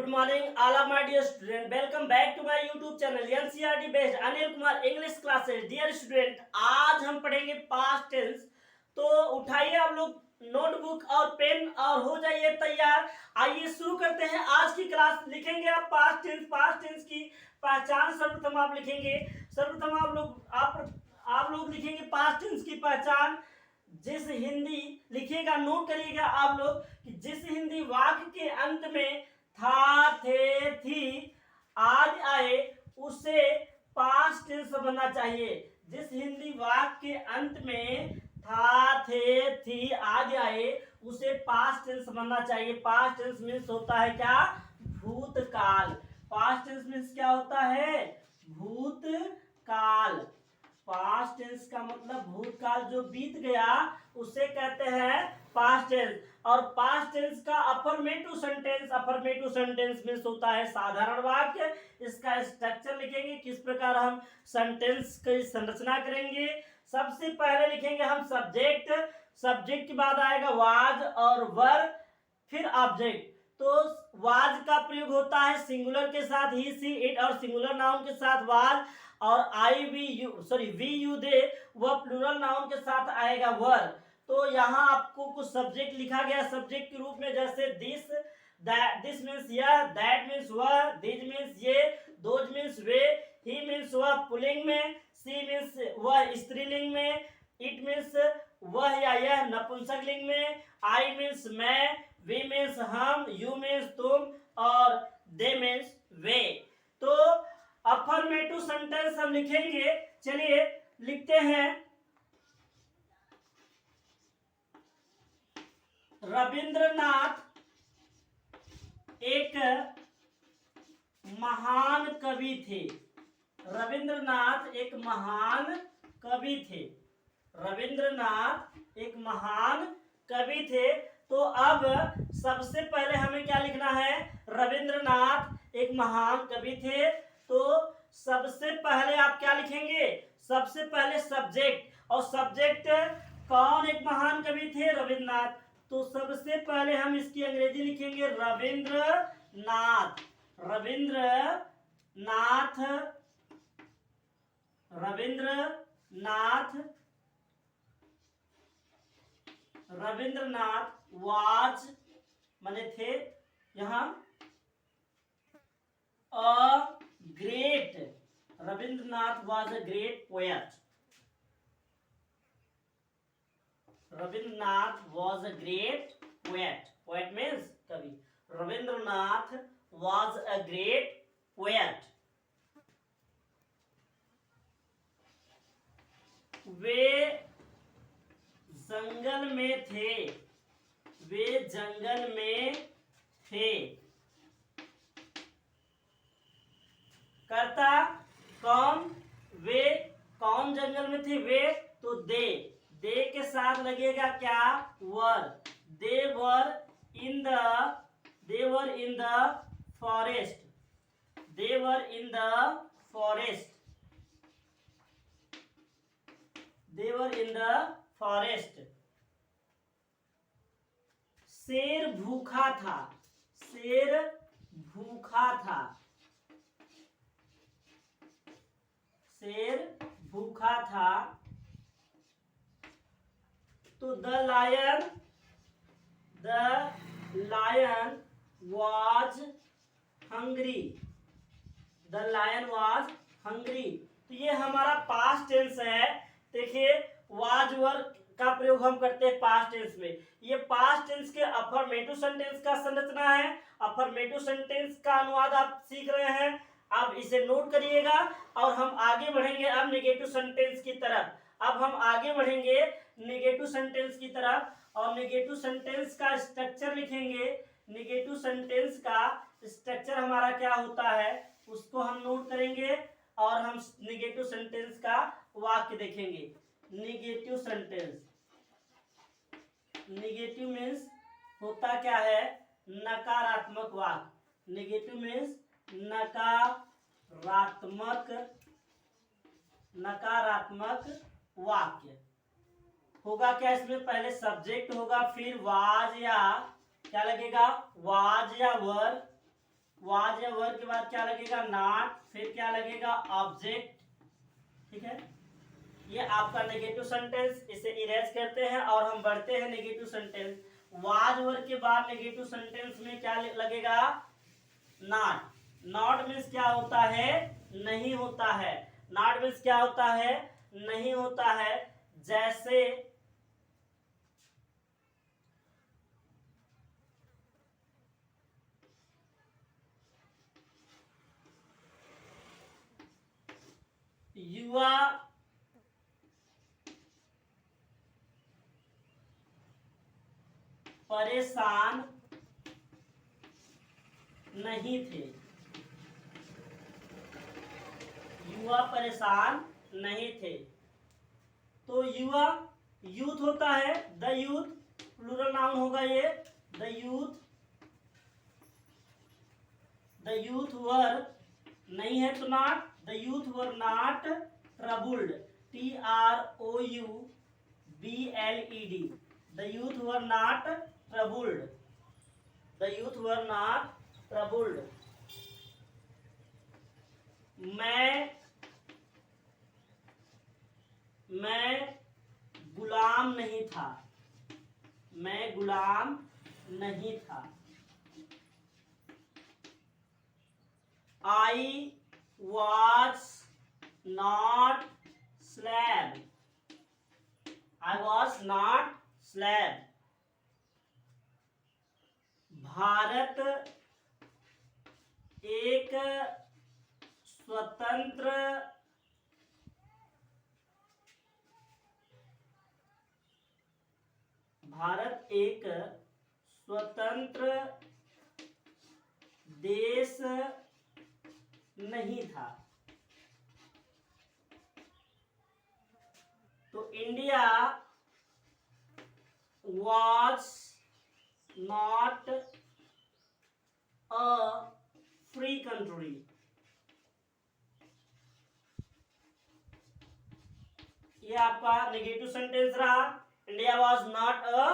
Good morning, all of my dear students. Welcome back to my YouTube channel NCERT based Anil Kumar English classes. Dear student, आज हम पढ़ेंगे past tense. तो उठाइए आप लोग नोटबुक और पेन और हो जाइए तैयार. आइए शुरू करते हैं आज की क्लास. लिखेंगे आप पास्ट टेंस की पहचान. सर्वप्रथम आप लिखेंगे, सर्वप्रथम आप लोग लिखेंगे पास्ट टेंस की पहचान. जिस हिंदी लिखिएगा, नोट करिएगा आप लोग कि जिस हिंदी वाक्य के अंत में था, थे, थी आज आए उसे पास्ट टेंस बनना चाहिए. जिस हिंदी वाक्य के अंत में था, थे, थी आज आए उसे पास्ट टेंस बनना चाहिए. पास्ट टेंस मीन्स होता है क्या? भूतकाल. पास्ट टेंस मीन्स क्या होता है? भूतकाल. पास्ट टेंस का मतलब भूतकाल जो बीत गया उसे कहते हैं पास्ट टेंस. और पास्ट टेंस का अफर्मेटिव सेंटेंस मीन्स होता है साधारण वाक्य. इसका स्ट्रक्चर लिखेंगे, किस प्रकार हम सेंटेंस की संरचना करेंगे. सबसे पहले लिखेंगे हम सब्जेक्ट के बाद आएगा वाज और वर, फिर ऑब्जेक्ट. तो वाज का प्रयोग होता है सिंगुलर के साथ ही, सी, इट, और सिंगुलर नाउन के साथ वाज. और वी यू दे वह प्लूरल नाउन के साथ आएगा वर. तो यहाँ आपको कुछ सब्जेक्ट लिखा गया सब्जेक्ट के रूप में, जैसे दिस मीन्स यह, दैट मीन्स वह, दिस मीन्स ये, those means way, he means वह पुल्लिंग में, सी मीन्स वह स्त्रीलिंग में, इट मीन्स वह या यह नपुंसकलिंग में, आई मीन्स मैं, वी मीन्स हम, यू मीन्स तुम, और दे मीन्स वे. तो अफर्मेटिव सेंटेंस हम लिखेंगे. चलिए लिखते हैं. रविंद्रनाथ एक महान कवि थे. रविंद्रनाथ एक महान कवि थे. रविंद्रनाथ एक महान कवि थे. तो अब सबसे पहले हमें क्या लिखना है? रविंद्रनाथ एक महान कवि थे. तो सबसे पहले आप क्या लिखेंगे? सबसे पहले सब्जेक्ट. और सब्जेक्ट कौन एक महान कवि थे? रविंद्रनाथ. तो सबसे पहले हम इसकी अंग्रेजी लिखेंगे रविंद्रनाथ. रविंद्रनाथ वाज माने थे यहां great. Rabindranath was a great poet. Rabindranath was a great poet. Poet means कवि. Rabindranath was a great poet. वे जंगल में थे. वे जंगल में थे. करता कौन? वे. कौन जंगल में थे? वे. तो दे के साथ लगेगा क्या? Were. They were in the forest. They were in the forest. They were in the forest. शेर भूखा था. शेर भूखा था. शेर भूखा था. तो the lion was hungry. The lion was hungry. तो ये हमारा पास्ट टेंस है. देखिए वाज वर का प्रयोग हम करते हैं पास्ट टेंस में. ये पास्ट टेंस के अफर्मेटिव सेंटेंस का संरचना है. अफर्मेटिव सेंटेंस का अनुवाद आप सीख रहे हैं. अब इसे नोट करिएगा और हम आगे बढ़ेंगे अब नेगेटिव सेंटेंस की तरफ. अब हम आगे बढ़ेंगे नेगेटिव सेंटेंस की तरफ और नेगेटिव सेंटेंस का स्ट्रक्चर लिखेंगे. नेगेटिव सेंटेंस का स्ट्रक्चर हमारा क्या होता है उसको हम नोट करेंगे और हम नेगेटिव सेंटेंस का वाक्य देखेंगे. Negative sentence. नेगेटिव मीन्स होता क्या है? नकारात्मक वाक्य. नेगेटिव मीन्स नकारात्मक वाक्य. होगा क्या इसमें? पहले सब्जेक्ट होगा, फिर वाज या क्या लगेगा? वाज या वर, वाज या वर के बाद क्या लगेगा, नॉट, फिर क्या लगेगा, ऑब्जेक्ट। ठीक है, ये आपका नेगेटिव सेंटेंस, इसे इरेज करते हैं और हम बढ़ते हैं नेगेटिव सेंटेंस। वाज वर के बाद नेगेटिव सेंटेंस में क्या लगेगा, नॉट। नॉट मीन्स क्या होता है, नहीं होता है। नॉट मीन्स क्या होता है, नहीं होता है। जैसे युवा परेशान नहीं थे, युवा परेशान नहीं थे। तो युवा यूथ होता है, द यूथ, प्लूरल नाउन होगा ये, द यूथ। द यूथ वर नहीं है तो not, the youth were not troubled, TROUBLED, the youth were not troubled, the youth were not troubled. मैं गुलाम नहीं था, मैं गुलाम नहीं था। I was not slave, I was not slave। Bharat एक स्वतंत्र भारत एक स्वतंत्र देश नहीं था। तो India was not a free country, ये आपका नेगेटिव सेंटेंस रहा, India was not a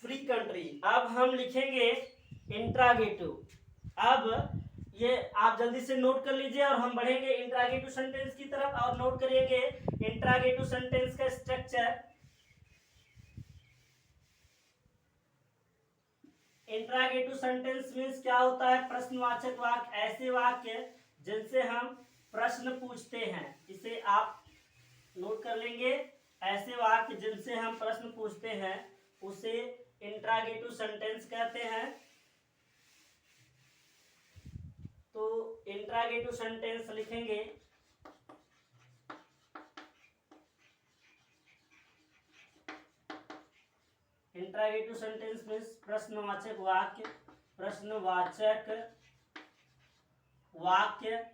free country. अब हम लिखेंगे इंट्रागेटिव। अब ये आप जल्दी से नोट कर लीजिए और हम बढ़ेंगे इंट्रागेटिव सेंटेंस की तरफ और नोट करिएंगे इंट्रागेटिव सेंटेंस का स्ट्रक्चर। इंट्रागेटिव सेंटेंस मीन्स क्या होता है, प्रश्नवाचक वाक्य, ऐसे वाक्य जिनसे हम प्रश्न पूछते हैं, इसे आप नोट कर लेंगे। ऐसे वाक्य जिनसे हम प्रश्न पूछते हैं उसे इंट्रागेटिव सेंटेंस कहते हैं। तो इंट्रागेटिव सेंटेंस लिखेंगे इंट्रागेटिव सेंटेंस मीन्स प्रश्नवाचक वाक्य, प्रश्नवाचक वाक्य।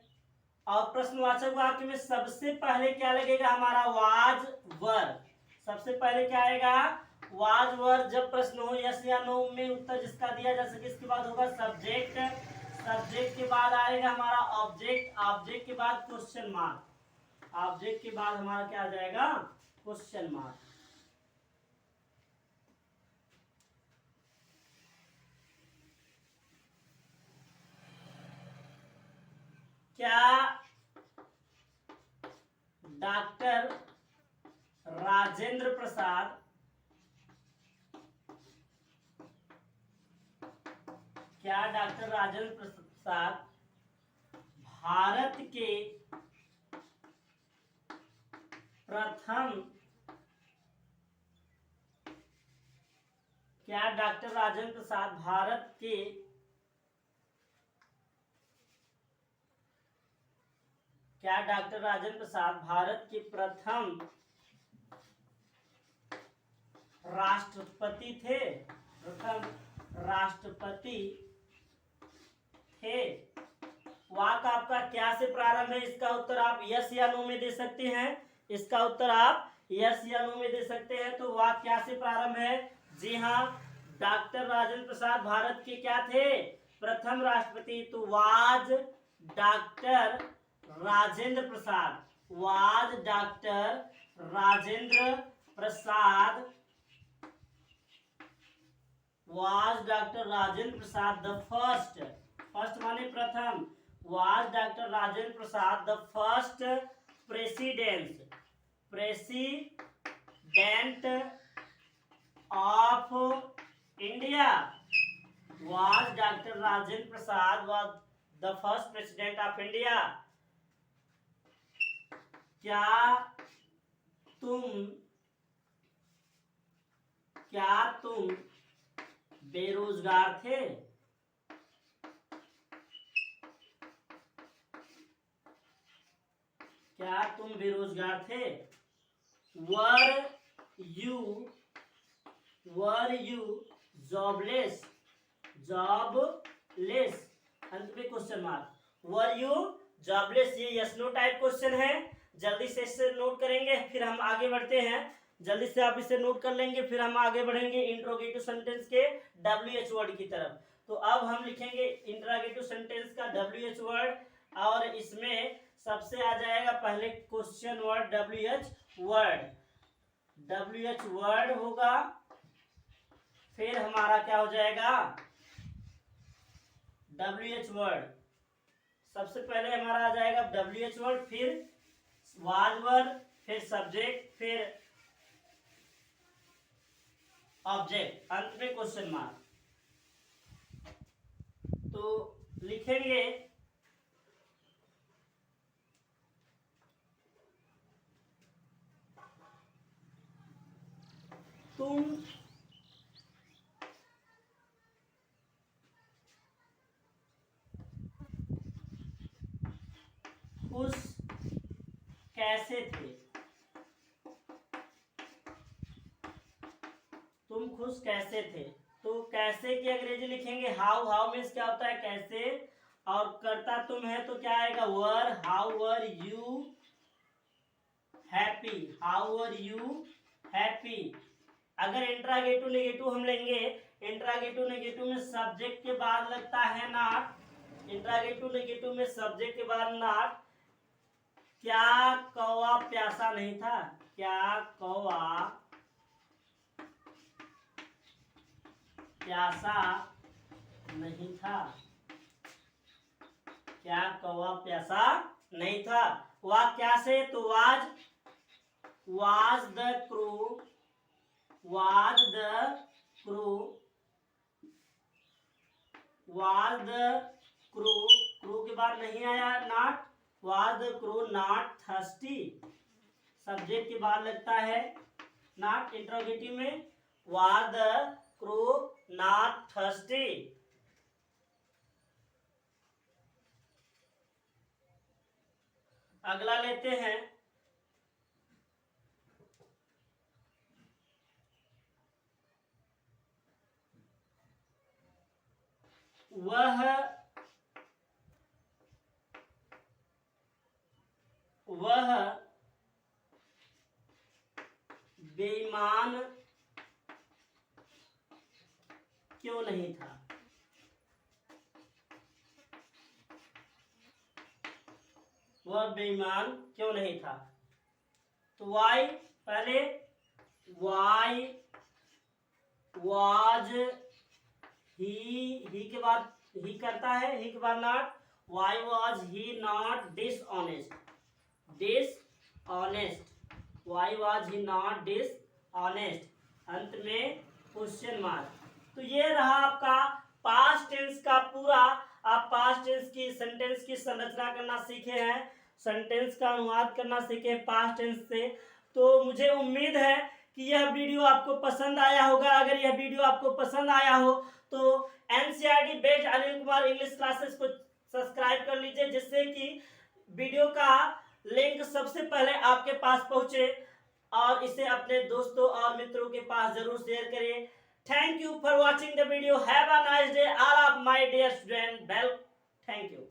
और प्रश्नवाचक वाक्य में सबसे पहले क्या लगेगा, हमारा वाज वर। सबसे पहले क्या आएगा, वाज वर। जब प्रश्न हो यस या नो में उत्तर जिसका दिया जा सके, इसके बाद होगा सब्जेक्ट, सब्जेक्ट के बाद आएगा हमारा ऑब्जेक्ट, ऑब्जेक्ट के बाद क्वेश्चन मार्क, ऑब्जेक्ट के बाद हमारा क्या आ जाएगा, क्वेश्चन मार्क। क्या डॉक्टर राजेंद्र प्रसाद भारत के प्रथम क्या डॉक्टर राजेंद्र प्रसाद भारत के क्या डॉक्टर राजेंद्र प्रसाद भारत के प्रथम राष्ट्रपति थे, प्रथम राष्ट्रपति थे। वाक्य आपका क्या से प्रारंभ है, इसका उत्तर आप यस या नो में दे सकते हैं, इसका उत्तर आप यस या नो में दे सकते हैं। तो वाक्य क्या से प्रारंभ है, जी हाँ, डॉक्टर राजेंद्र प्रसाद भारत के क्या थे, प्रथम राष्ट्रपति। तो was doctor Rajendra Prasad, was doctor Rajendra Prasad, was doctor Rajendra Prasad the first first माने प्रथम, was doctor Rajendra Prasad the first president of India. was doctor Rajendra Prasad was the first president of India। क्या तुम बेरोजगार थे? क्या तुम बेरोजगार थे? Were you jobless? अंत में question mark. Were you jobless? ये यस नो टाइप क्वेश्चन है, जल्दी से इसे नोट करेंगे फिर हम आगे बढ़ते हैं। जल्दी से आप इसे नोट कर लेंगे फिर हम आगे बढ़ेंगे इंट्रोगेटिव सेंटेंस के WH वर्ड की तरफ। तो अब हम लिखेंगे इंट्रोगेटिव सेंटेंस का WH वर्ड, और इसमें सबसे आ जाएगा पहले क्वेश्चन वर्ड WH वर्ड होगा, फिर हमारा क्या हो जाएगा WH वर्ड। सबसे पहले हमारा आ जाएगा WH वर्ड, फिर was वर्ड, फिर सब्जेक्ट, फिर ऑब्जेक्ट, अंत में क्वेश्चन मार्क। तो लिखेंगे तुम खुश कैसे थे? तुम खुश कैसे थे? तो कैसे की अंग्रेजी लिखेंगे हाउ मीन्स क्या होता है कैसे, और करता तुम है तो क्या आएगा were. How were you happy. अगर इंट्रागेटिव नेगेटिव हम लेंगे, इंट्रागेटिव नेगेटिव में सब्जेक्ट के बाद लगता है नॉट, इंट्रागेटिव नेगेटिव में सब्जेक्ट के बाद नॉट। क्या कौवा प्यासा नहीं था? क्या कौवा प्यासा नहीं था? क्या कौवा प्यासा नहीं था? वह क्या से, तो was the crew के बाद नहीं आया not, was the crew not thirsty। Subject के बाद लगता है नॉट इंट्रोगेटिव में, was the crew not thirsty। अगला लेते हैं वह बेईमान क्यों नहीं था? वह बेईमान क्यों नहीं था? तो वाई पहले, वाई वाज ही के बाद ही करता है, ही के बाद not. Why was he not dishonest. Why was he not dishonest, अंत में क्वेश्चन मार्क। तो ये रहा आपका पास्ट टेंस का पूरा। आप पास्ट टेंस की सेंटेंस की संरचना करना सीखे हैं, सेंटेंस का अनुवाद करना सीखे पास्ट टेंस से। तो मुझे उम्मीद है कि यह वीडियो आपको पसंद आया होगा। अगर यह वीडियो आपको पसंद आया हो तो NCERT based Anil Kumar English classes को सब्सक्राइब कर लीजिए, जिससे कि वीडियो का लिंक सबसे पहले आपके पास पहुंचे, और इसे अपने दोस्तों और मित्रों के पास जरूर शेयर करिए। Thank you for watching the video. Have a nice day, all of my dear students. Well, thank you.